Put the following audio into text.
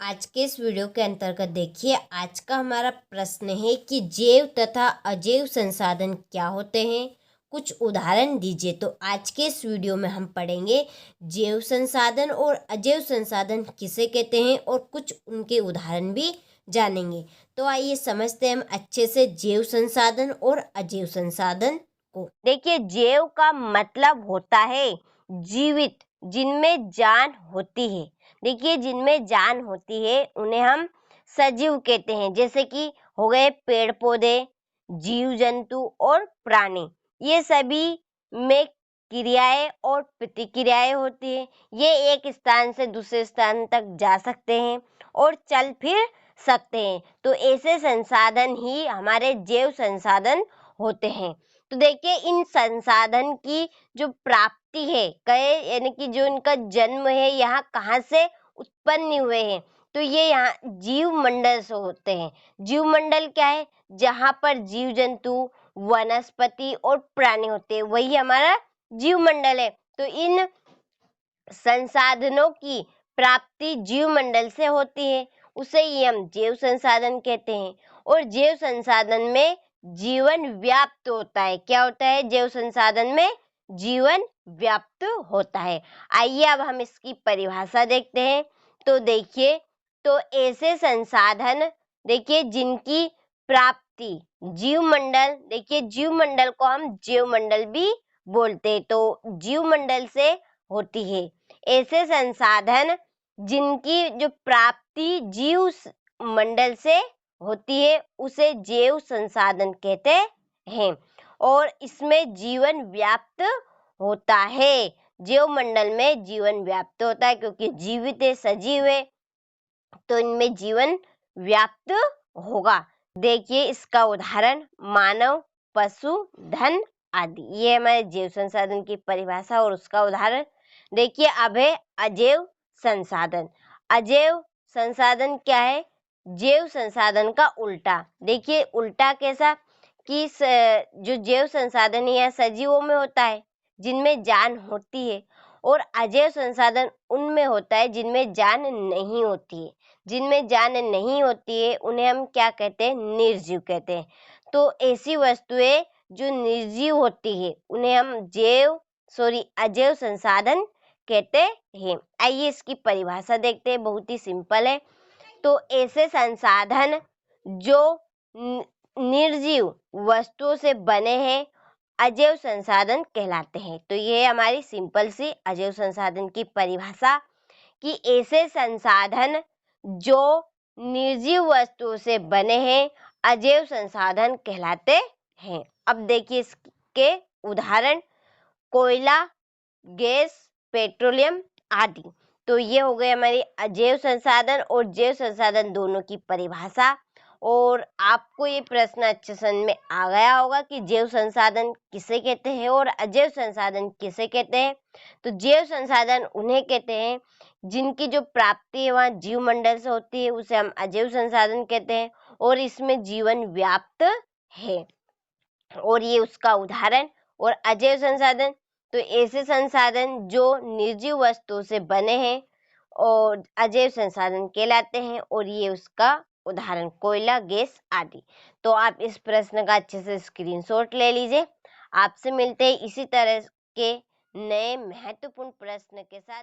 आज के इस वीडियो के अंतर्गत देखिए, आज का हमारा प्रश्न है कि जैव तथा अजैव संसाधन क्या होते हैं, कुछ उदाहरण दीजिए। तो आज के इस वीडियो में हम पढ़ेंगे जैव संसाधन और अजैव संसाधन किसे कहते हैं और कुछ उनके उदाहरण भी जानेंगे। तो आइए समझते हैं हम अच्छे से जैव संसाधन और अजैव संसाधन को। देखिए, जैव का मतलब होता है जीवित, जिनमें जान होती है। देखिए, जिनमें जान होती है उन्हें हम सजीव कहते हैं, जैसे कि हो गए पेड़ पौधे, जीव जंतु और प्राणी। ये सभी में क्रियाएं और प्रतिक्रियाएं होती है। ये एक स्थान से दूसरे स्थान तक जा सकते हैं और चल फिर सकते हैं। तो ऐसे संसाधन ही हमारे जैव संसाधन होते हैं। तो देखिए, इन संसाधन की जो प्राप्ति है, कहे यानी कि जो इनका जन्म है, यहाँ कहाँ से उत्पन्न हुए हैं, तो ये यहाँ जीव मंडल से होते हैं। जीव मंडल क्या है? जहाँ पर जीव जंतु, वनस्पति और प्राणी होते हैं, वही हमारा जीव मंडल है। तो इन संसाधनों की प्राप्ति जीव मंडल से होती है, उसे ही हम जैव संसाधन कहते हैं। और जैव संसाधन में जीवन व्याप्त होता है। क्या होता है? जैव संसाधन में जीवन व्याप्त होता है। आइए अब हम इसकी परिभाषा देखते हैं। तो देखिए, तो ऐसे संसाधन, देखिए, जिनकी प्राप्ति जीव मंडल, देखिए जीव मंडल को हम जैव मंडल भी बोलते हैं, तो जीव मंडल से होती है। ऐसे संसाधन जिनकी जो प्राप्ति जीव मंडल से होती है, उसे जैव संसाधन कहते हैं। और इसमें जीवन व्याप्त होता है। जैव मंडल में जीवन व्याप्त होता है, क्योंकि जीवित है, सजीव है, तो इनमें जीवन व्याप्त होगा। देखिए, इसका उदाहरण मानव, पशु, धन आदि। ये हमारे जैव संसाधन की परिभाषा और उसका उदाहरण। देखिए, अब है अजैव संसाधन। अजैव संसाधन क्या है? जैव संसाधन का उल्टा। देखिए, उल्टा कैसा कि जो जैव संसाधन है सजीवों में होता है, जिनमें जान होती है, और अजैव संसाधन उनमें होता है जिनमें जान नहीं होती है। जिनमें जान नहीं होती है उन्हें हम क्या कहते हैं? निर्जीव कहते हैं। तो ऐसी वस्तुएं जो निर्जीव होती है उन्हें हम अजैव संसाधन कहते हैं। आइए इसकी परिभाषा देखते हैं, बहुत ही सिंपल है। तो ऐसे संसाधन जो निर्जीव वस्तुओं से बने हैं अजैव संसाधन कहलाते हैं। तो ये हमारी सिंपल सी अजैव संसाधन की परिभाषा, कि ऐसे संसाधन जो निर्जीव वस्तुओं से बने हैं अजैव संसाधन कहलाते हैं। अब देखिए इसके उदाहरण, कोयला, गैस, पेट्रोलियम आदि। तो ये हो गए हमारे अजैव संसाधन और जैव संसाधन दोनों की परिभाषा। और आपको ये प्रश्न अच्छे समझ में आ गया होगा कि जैव संसाधन किसे कहते हैं और अजैव संसाधन किसे कहते हैं। तो जैव संसाधन उन्हें कहते हैं जिनकी जो प्राप्ति है वहाँ जीव मंडल से होती है, उसे हम अजैव संसाधन कहते हैं, और इसमें जीवन व्याप्त है। और ये उसका उदाहरण। और अजैव संसाधन, तो ऐसे संसाधन जो निर्जीव वस्तुओं से बने हैं और अजैव संसाधन कहलाते हैं, और ये उसका उदाहरण कोयला, गैस आदि। तो आप इस प्रश्न का अच्छे से स्क्रीनशॉट ले लीजिए। आपसे मिलते हैं इसी तरह के नए महत्वपूर्ण प्रश्न के साथ।